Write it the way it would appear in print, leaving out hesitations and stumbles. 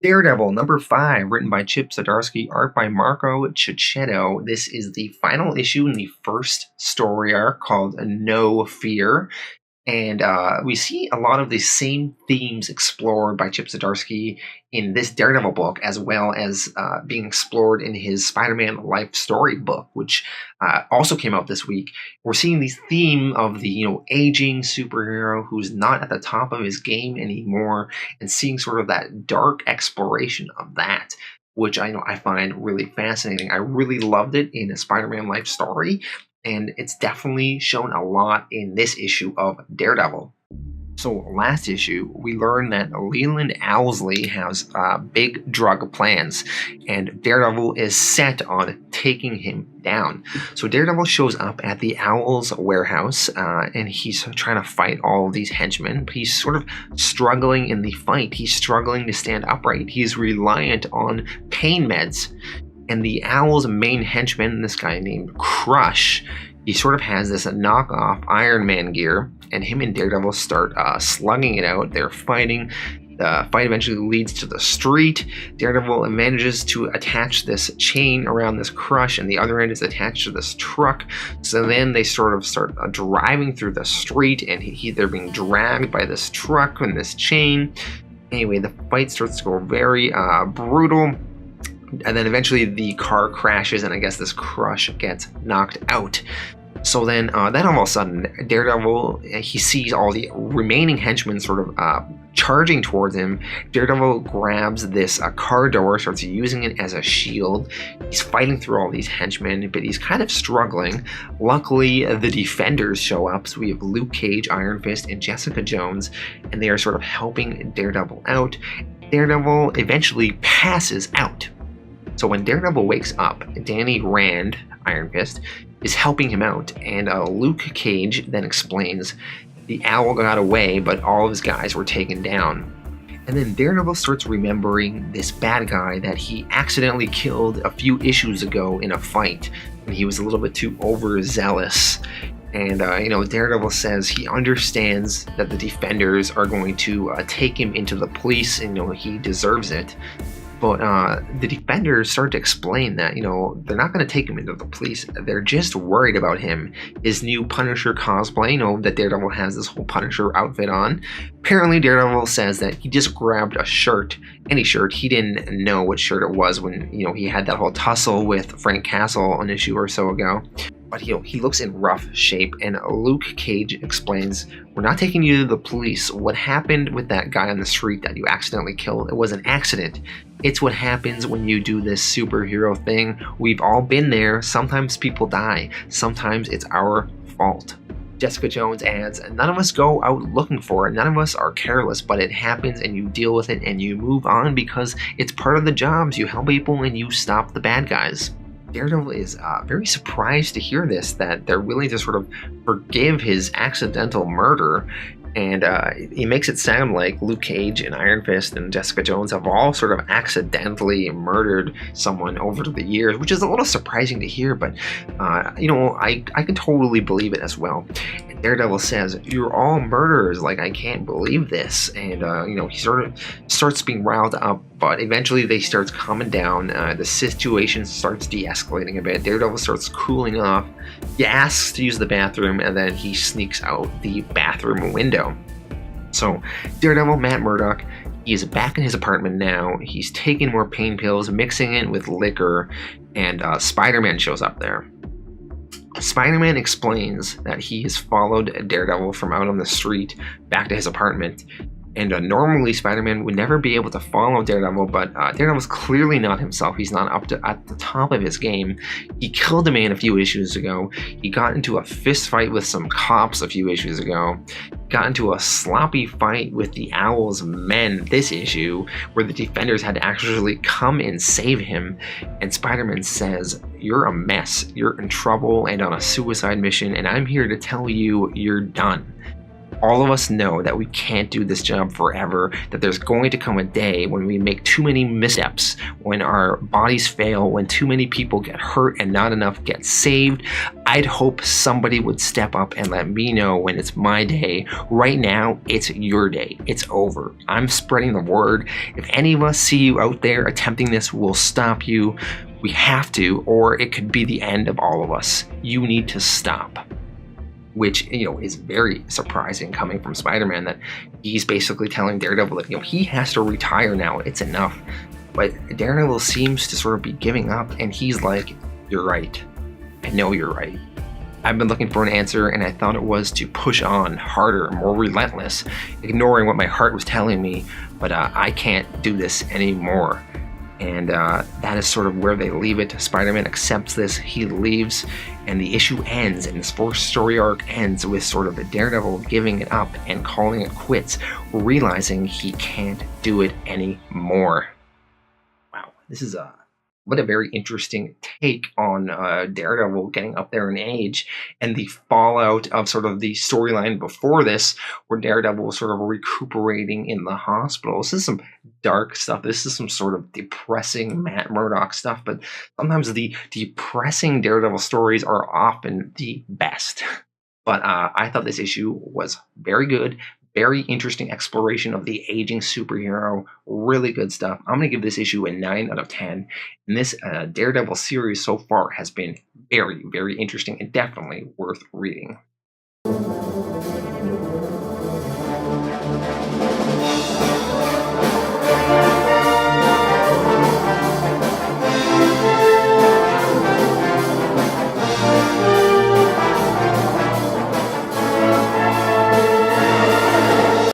Daredevil number 5, written by Chip Zdarsky, art by Marco Checchetto. This is the final issue in the first story arc called No Fear. And we see a lot of the same themes explored by Chip Zdarsky in this Daredevil book, as well as being explored in his Spider-Man Life Story book, which also came out this week. We're seeing this theme of the aging superhero who's not at the top of his game anymore, and seeing sort of that dark exploration of that, which I find really fascinating. I really loved it in a Spider-Man Life Story, and it's definitely shown a lot in this issue of Daredevil. So last issue, we learned that Leland Owlsley has big drug plans, and Daredevil is set on taking him down. So Daredevil shows up at the Owl's warehouse, and he's trying to fight all of these henchmen, but he's sort of struggling in the fight. He's struggling to stand upright. He's reliant on pain meds. And the Owl's main henchman, this guy named Crush, he sort of has this knockoff Iron Man gear, and him and Daredevil start slugging it out. They're fighting. The fight eventually leads to the street. Daredevil manages to attach this chain around this Crush, and the other end is attached to this truck. So then they sort of start driving through the street, and they're being dragged by this truck and this chain. Anyway, the fight starts to go very brutal. And then eventually the car crashes, and I guess this Crush gets knocked out. So then all of a sudden, Daredevil, he sees all the remaining henchmen sort of charging towards him. Daredevil grabs this car door, starts using it as a shield. He's fighting through all these henchmen, but he's kind of struggling. Luckily, the Defenders show up, so we have Luke Cage, Iron Fist, and Jessica Jones, and they are sort of helping Daredevil out. Daredevil eventually passes out. So when Daredevil wakes up, Danny Rand, Iron Fist, is helping him out, and Luke Cage then explains the Owl got away, but all of his guys were taken down. And then Daredevil starts remembering this bad guy that he accidentally killed a few issues ago in a fight, and he was a little bit too overzealous. And, Daredevil says he understands that the Defenders are going to take him into the police, and, he deserves it. But the Defenders start to explain that, they're not going to take him into the police. They're just worried about him. His new Punisher cosplay, that Daredevil has this whole Punisher outfit on. Apparently, Daredevil says that he just grabbed a shirt, any shirt. He didn't know what shirt it was when, he had that whole tussle with Frank Castle an issue or so ago. But he looks in rough shape, and Luke Cage explains, we're not taking you to the police. What happened with that guy on the street that you accidentally killed, it was an accident. It's what happens when you do this superhero thing. We've all been there. Sometimes people die. Sometimes it's our fault. Jessica Jones adds, none of us go out looking for it. None of us are careless, but it happens and you deal with it and you move on because it's part of the jobs. You help people and you stop the bad guys. Daredevil is very surprised to hear this, that they're willing to sort of forgive his accidental murder. And he makes it sound like Luke Cage and Iron Fist and Jessica Jones have all sort of accidentally murdered someone over the years, which is a little surprising to hear, but, I can totally believe it as well. And Daredevil says, you're all murderers, like, I can't believe this. And, he sort of starts being riled up, but eventually they start calming down. The situation starts de-escalating a bit. Daredevil starts cooling off. He asks to use the bathroom, and then he sneaks out the bathroom window. So Daredevil, Matt Murdock, he is back in his apartment now. He's taking more pain pills, mixing it with liquor, and Spider-Man shows up there. Spider-Man explains that he has followed Daredevil from out on the street back to his apartment. And normally Spider-Man would never be able to follow Daredevil, but Daredevil's clearly not himself. He's not at the top of his game. He killed a man a few issues ago. He got into a fist fight with some cops a few issues ago. Got into a sloppy fight with the Owl's men this issue, where the Defenders had to actually come and save him. And Spider-Man says, you're a mess. You're in trouble and on a suicide mission, and I'm here to tell you you're done. All of us know that we can't do this job forever, that there's going to come a day when we make too many missteps, when our bodies fail, when too many people get hurt and not enough get saved. I'd hope somebody would step up and let me know when it's my day. Right now, it's your day. It's over. I'm spreading the word. If any of us see you out there attempting this, we'll stop you. We have to, or it could be the end of all of us. You need to stop. Which, is very surprising coming from Spider-Man, that he's basically telling Daredevil that, he has to retire now. It's enough. But Daredevil seems to sort of be giving up, and he's like, you're right. I know you're right. I've been looking for an answer, and I thought it was to push on harder, more relentless, ignoring what my heart was telling me, but I can't do this anymore. And that is sort of where they leave it. Spider-Man accepts this, he leaves, and the issue ends, and this first story arc ends with sort of the Daredevil giving it up and calling it quits, realizing he can't do it anymore. Wow, this is what a very interesting take on Daredevil getting up there in age, and the fallout of sort of the storyline before this, where Daredevil was sort of recuperating in the hospital. This is some dark stuff. This is some sort of depressing Matt Murdock stuff, but sometimes the depressing Daredevil stories are often the best. But I thought this issue was very good. Very interesting exploration of the aging superhero. Really good stuff. I'm going to give this issue a 9 out of 10. And this Daredevil series so far has been very, very interesting and definitely worth reading.